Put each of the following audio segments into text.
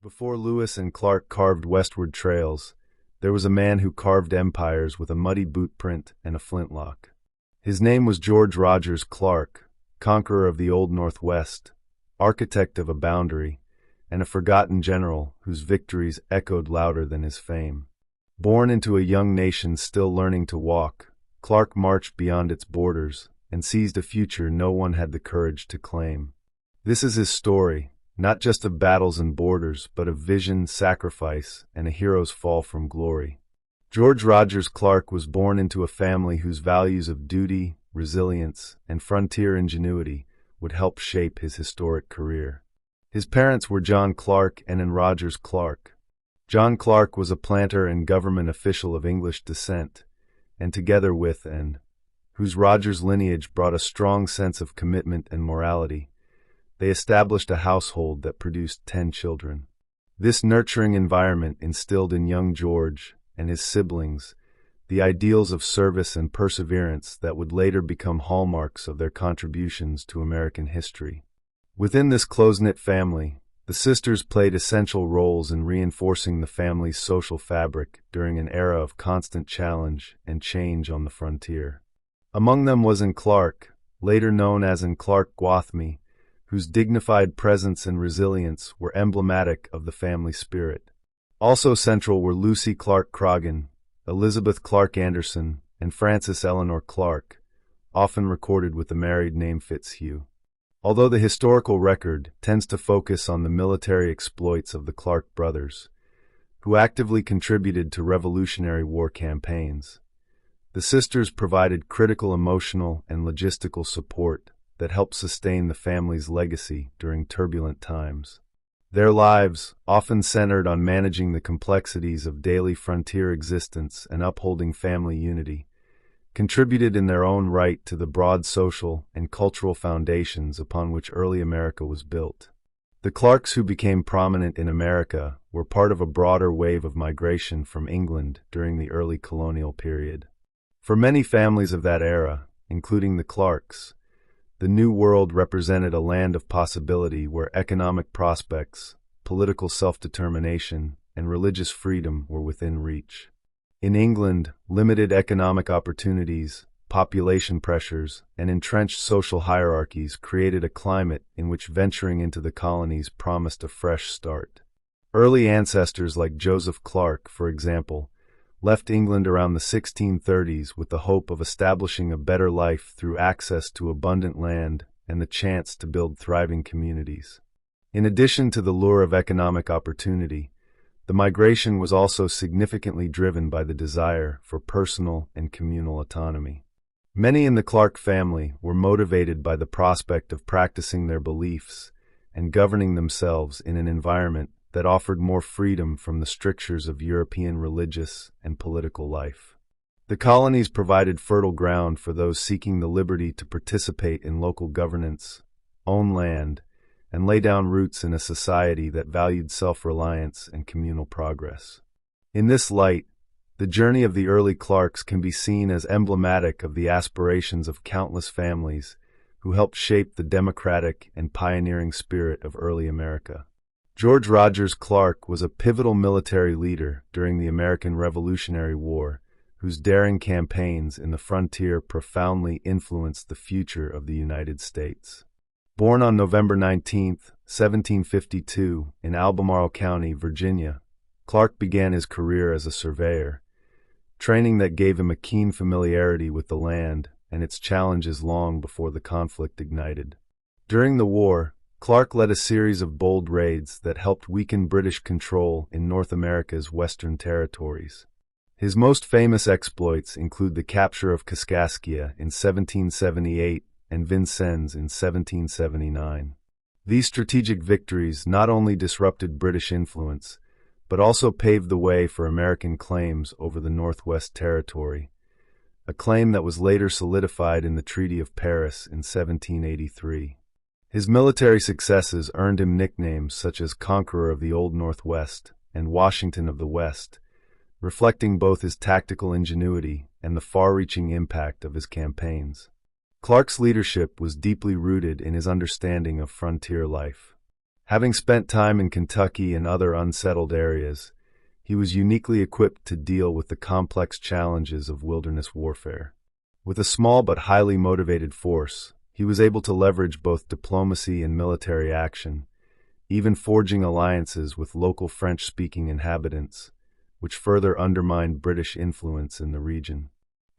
Before Lewis and Clark carved westward trails, there was a man who carved empires with a muddy boot print and a flintlock. His name was George Rogers Clark, conqueror of the Old Northwest, architect of a boundary, and a forgotten general whose victories echoed louder than his fame. Born into a young nation still learning to walk, Clark marched beyond its borders and seized a future no one had the courage to claim. This is his story, not just of battles and borders, but of vision, sacrifice, and a hero's fall from glory. George Rogers Clark was born into a family whose values of duty, resilience, and frontier ingenuity would help shape his historic career. His parents were John Clark and Ann Rogers Clark. John Clark was a planter and government official of English descent, and together with Ann, whose Rogers lineage brought a strong sense of commitment and morality, they established a household that produced 10 children. This nurturing environment instilled in young George and his siblings the ideals of service and perseverance that would later become hallmarks of their contributions to American history. Within this close-knit family, the sisters played essential roles in reinforcing the family's social fabric during an era of constant challenge and change on the frontier. Among them was Ann Clark, later known as Ann Clark Gwathmey, whose dignified presence and resilience were emblematic of the family spirit. Also central were Lucy Clark Croghan, Elizabeth Clark Anderson, and Frances Eleanor Clark, often recorded with the married name Fitzhugh. Although the historical record tends to focus on the military exploits of the Clark brothers, who actively contributed to Revolutionary War campaigns, the sisters provided critical emotional and logistical support that helped sustain the family's legacy during turbulent times. Their lives, often centered on managing the complexities of daily frontier existence and upholding family unity, contributed in their own right to the broad social and cultural foundations upon which early America was built. The Clarks who became prominent in America were part of a broader wave of migration from England during the early colonial period. For many families of that era, including the Clarks, the New World represented a land of possibility where economic prospects, political self-determination, and religious freedom were within reach. In England, limited economic opportunities, population pressures, and entrenched social hierarchies created a climate in which venturing into the colonies promised a fresh start. Early ancestors like Joseph Clark, for example, left England around the 1630s with the hope of establishing a better life through access to abundant land and the chance to build thriving communities. In addition to the lure of economic opportunity, the migration was also significantly driven by the desire for personal and communal autonomy. Many in the Clark family were motivated by the prospect of practicing their beliefs and governing themselves in an environment that offered more freedom from the strictures of European religious and political life. The colonies provided fertile ground for those seeking the liberty to participate in local governance, own land, and lay down roots in a society that valued self-reliance and communal progress. In this light, the journey of the early Clarks can be seen as emblematic of the aspirations of countless families who helped shape the democratic and pioneering spirit of early America. George Rogers Clark was a pivotal military leader during the American Revolutionary War, whose daring campaigns in the frontier profoundly influenced the future of the United States. Born on November 19, 1752, in Albemarle County, Virginia, Clark began his career as a surveyor, training that gave him a keen familiarity with the land and its challenges long before the conflict ignited. During the war, Clark led a series of bold raids that helped weaken British control in North America's western territories. His most famous exploits include the capture of Kaskaskia in 1778 and Vincennes in 1779. These strategic victories not only disrupted British influence, but also paved the way for American claims over the Northwest Territory, a claim that was later solidified in the Treaty of Paris in 1783. His military successes earned him nicknames such as Conqueror of the Old Northwest and Washington of the West, reflecting both his tactical ingenuity and the far-reaching impact of his campaigns. Clark's leadership was deeply rooted in his understanding of frontier life. Having spent time in Kentucky and other unsettled areas, he was uniquely equipped to deal with the complex challenges of wilderness warfare. With a small but highly motivated force, he was able to leverage both diplomacy and military action, even forging alliances with local French-speaking inhabitants, which further undermined British influence in the region.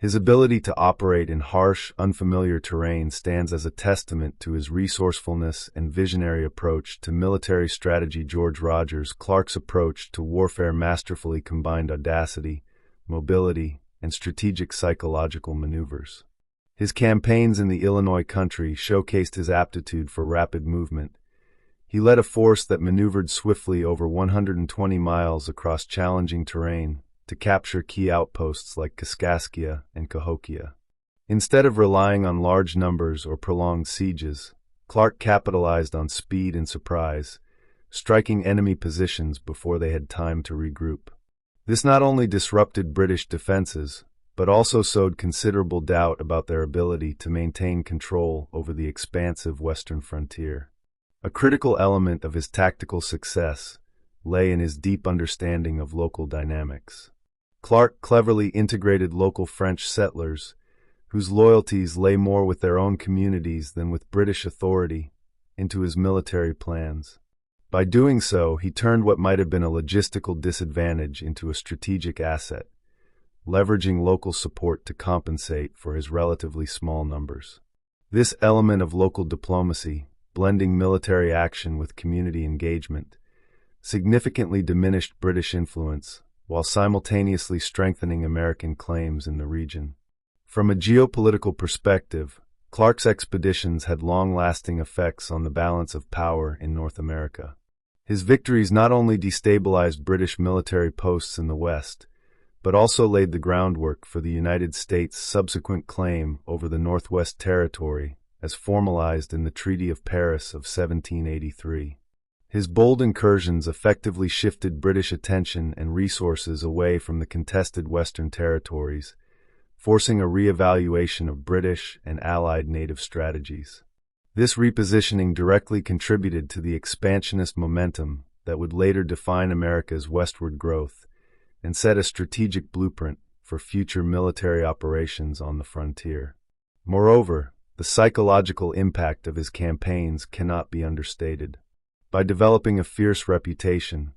His ability to operate in harsh, unfamiliar terrain stands as a testament to his resourcefulness and visionary approach to military strategy. George Rogers Clark's approach to warfare masterfully combined audacity, mobility, and strategic psychological maneuvers. His campaigns in the Illinois country showcased his aptitude for rapid movement. He led a force that maneuvered swiftly over 120 miles across challenging terrain to capture key outposts like Kaskaskia and Cahokia. Instead of relying on large numbers or prolonged sieges, Clark capitalized on speed and surprise, striking enemy positions before they had time to regroup. This not only disrupted British defenses, but also sowed considerable doubt about their ability to maintain control over the expansive western frontier. A critical element of his tactical success lay in his deep understanding of local dynamics. Clark cleverly integrated local French settlers, whose loyalties lay more with their own communities than with British authority, into his military plans. By doing so, he turned what might have been a logistical disadvantage into a strategic asset, leveraging local support to compensate for his relatively small numbers. This element of local diplomacy, blending military action with community engagement, significantly diminished British influence while simultaneously strengthening American claims in the region. From a geopolitical perspective, Clark's expeditions had long-lasting effects on the balance of power in North America. His victories not only destabilized British military posts in the West, but also laid the groundwork for the United States' subsequent claim over the Northwest Territory as formalized in the Treaty of Paris of 1783. His bold incursions effectively shifted British attention and resources away from the contested Western territories, forcing a re-evaluation of British and Allied native strategies. This repositioning directly contributed to the expansionist momentum that would later define America's westward growth and set a strategic blueprint for future military operations on the frontier. Moreover, the psychological impact of his campaigns cannot be understated. By developing a fierce reputation,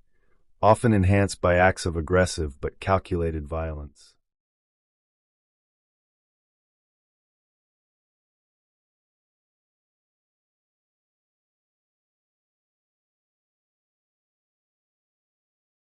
often enhanced by acts of aggressive but calculated violence,